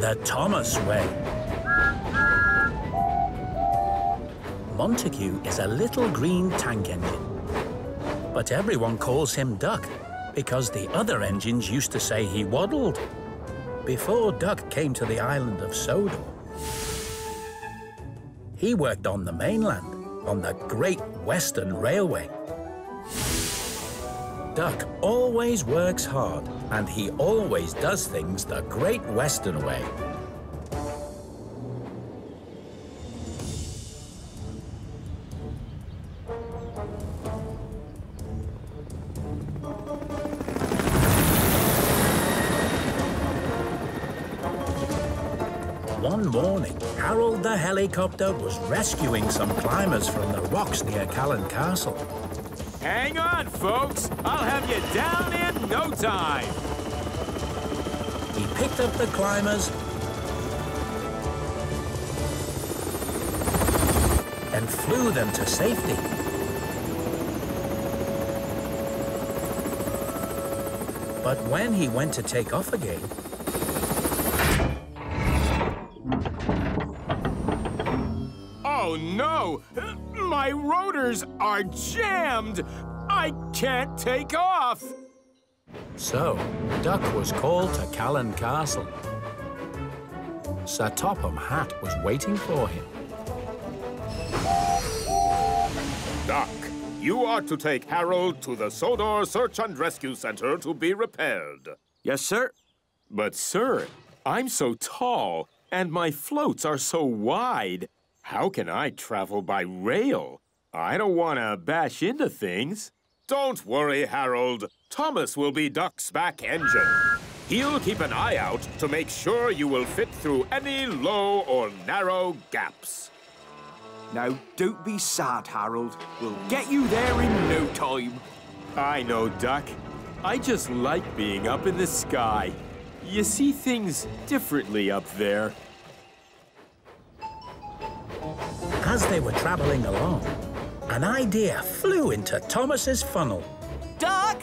the Thomas way. Montague is a little green tank engine, but everyone calls him Duck because the other engines used to say he waddled. Before Duck came to the island of Sodor, he worked on the mainland on the Great Western Railway. Duck always works hard, and he always does things the Great Western way. One morning, Harold the helicopter was rescuing some climbers from the rocks near Callan Castle. Hang on, folks! I'll have you down in no time! He picked up the climbers and flew them to safety. But when he went to take off again, oh no! My rotors are jammed! I can't take off! so Duck was called to Callan Castle. Sir Topham Hatt was waiting for him. Duck, you are to take Harold to the Sodor Search and Rescue Center to be repaired. Yes, sir. But, sir, I'm so tall, and my floats are so wide. How can I travel by rail? I don't want to bash into things. Don't worry, Harold. Thomas will be Duck's back engine. He'll keep an eye out to make sure you will fit through any low or narrow gaps. Now, don't be sad, Harold. We'll get you there in no time. I know, Duck. I just like being up in the sky. You see things differently up there. As they were traveling along, an idea flew into Thomas's funnel. Duck,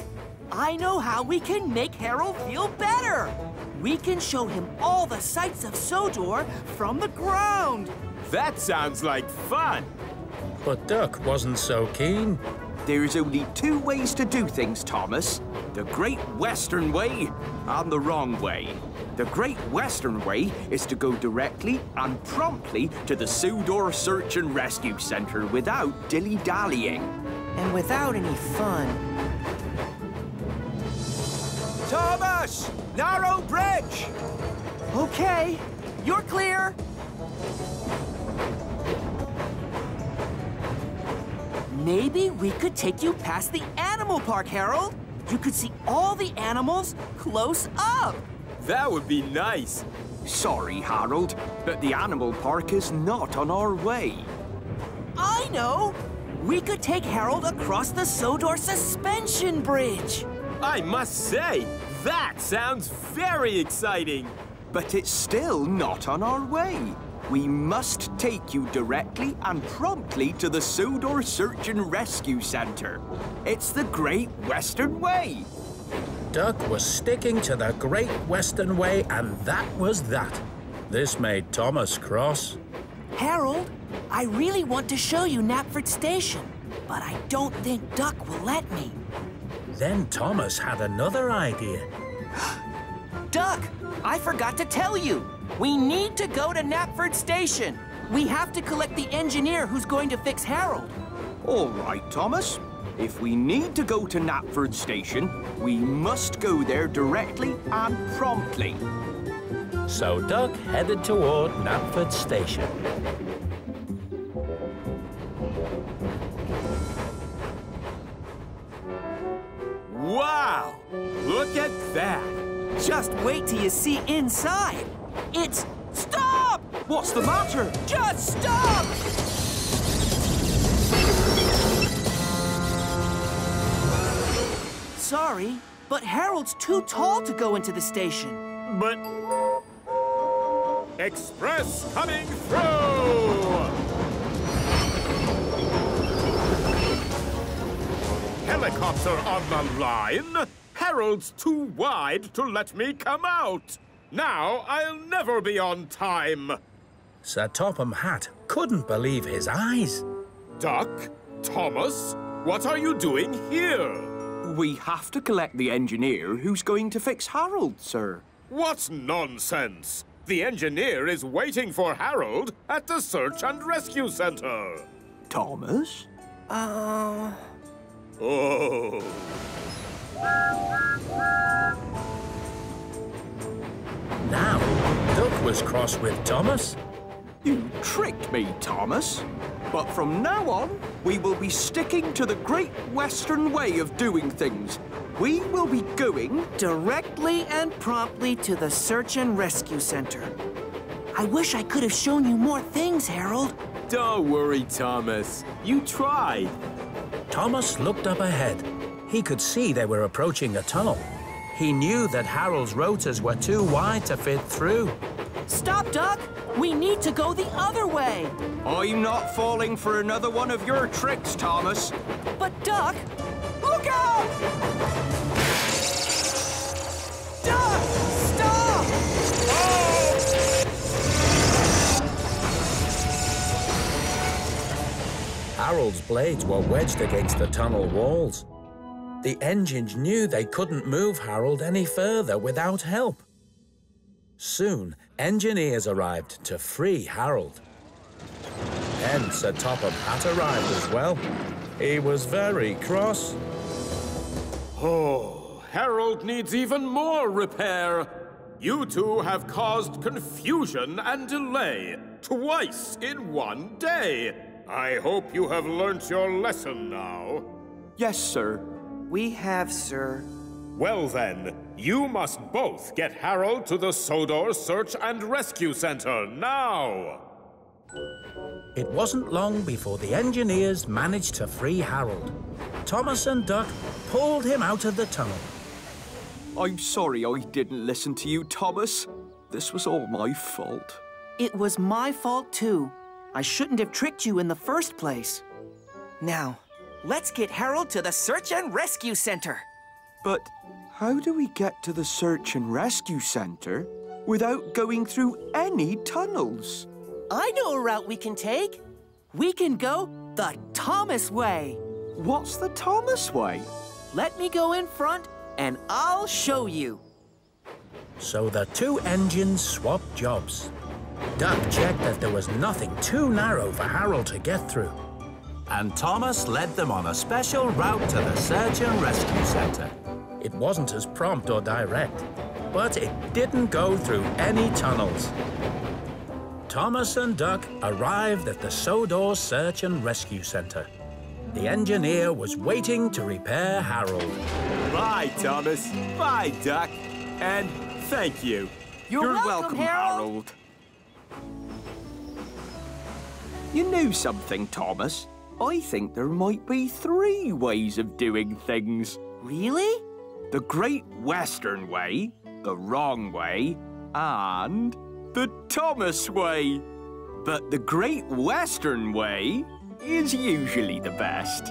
I know how we can make Harold feel better. We can show him all the sights of Sodor from the ground. That sounds like fun. But Duck wasn't so keen. There's only two ways to do things, Thomas. The Great Western Way and the wrong way. The Great Western Way is to go directly and promptly to the Sodor Search and Rescue Center without dilly-dallying. And without any fun. Thomas! Narrow bridge! Okay, you're clear. Maybe we could take you past the animal park, Harold. You could see all the animals close up. That would be nice. Sorry, Harold, but the animal park is not on our way. I know. We could take Harold across the Sodor suspension bridge. I must say, that sounds very exciting. But it's still not on our way. We must take you directly and promptly to the Sodor Search and Rescue Center. It's the Great Western Way. Duck was sticking to the Great Western Way, and that was that. This made Thomas cross. Harold, I really want to show you Knapford Station, but I don't think Duck will let me. Then Thomas had another idea. Duck, I forgot to tell you. We need to go to Knapford Station. We have to collect the engineer who's going to fix Harold. All right, Thomas. If we need to go to Knapford Station, we must go there directly and promptly. So Duck headed toward Knapford Station. Wow! Look at that! Just wait till you see inside. It's... Stop! What's the matter? Just stop! Sorry, but Harold's too tall to go into the station. But... Express coming through! Helicopter on the line? Harold's too wide to let me come out. Now I'll never be on time. Sir Topham Hatt couldn't believe his eyes. Duck, Thomas, what are you doing here? We have to collect the engineer who's going to fix Harold, sir. What nonsense! The engineer is waiting for Harold at the Search and Rescue Center. Thomas? Oh. Now, Duck was cross with Thomas. You tricked me, Thomas. But from now on, we will be sticking to the Great Western way of doing things. We will be going Directly and promptly to the Search and Rescue Center. I wish I could have shown you more things, Harold. Don't worry, Thomas. You tried. Thomas looked up ahead. He could see they were approaching a tunnel. He knew that Harold's rotors were too wide to fit through. Stop, Duck! We need to go the other way. I'm not falling for another one of your tricks, Thomas. But, Duck, look out! Duck, stop! Harold's blades were wedged against the tunnel walls. The engines knew they couldn't move Harold any further without help. Soon, engineers arrived to free Harold. Then Sir Topham Hatt arrived as well. He was very cross. Oh, Harold needs even more repair. You two have caused confusion and delay twice in one day. I hope you have learnt your lesson now. Yes, sir. We have, sir. Well then, you must both get Harold to the Sodor Search and Rescue Center now! It wasn't long before the engineers managed to free Harold. Thomas and Duck pulled him out of the tunnel. I'm sorry I didn't listen to you, Thomas. This was all my fault. It was my fault, too. I shouldn't have tricked you in the first place. Now, let's get Harold to the Search and Rescue Center. But how do we get to the Search and Rescue Center without going through any tunnels? I know a route we can take. We can go the Thomas way. What's the Thomas way? Let me go in front, and I'll show you. So the two engines swapped jobs. Duck checked that there was nothing too narrow for Harold to get through. And Thomas led them on a special route to the Search and Rescue Center. It wasn't as prompt or direct, but it didn't go through any tunnels. Thomas and Duck arrived at the Sodor Search and Rescue Center. The engineer was waiting to repair Harold. Bye, Thomas. Bye, Duck. And thank you. You're welcome, Harold. You know something, Thomas? I think there might be 3 ways of doing things. Really? The Great Western way, the wrong way, and the Thomas way. But the Great Western way is usually the best.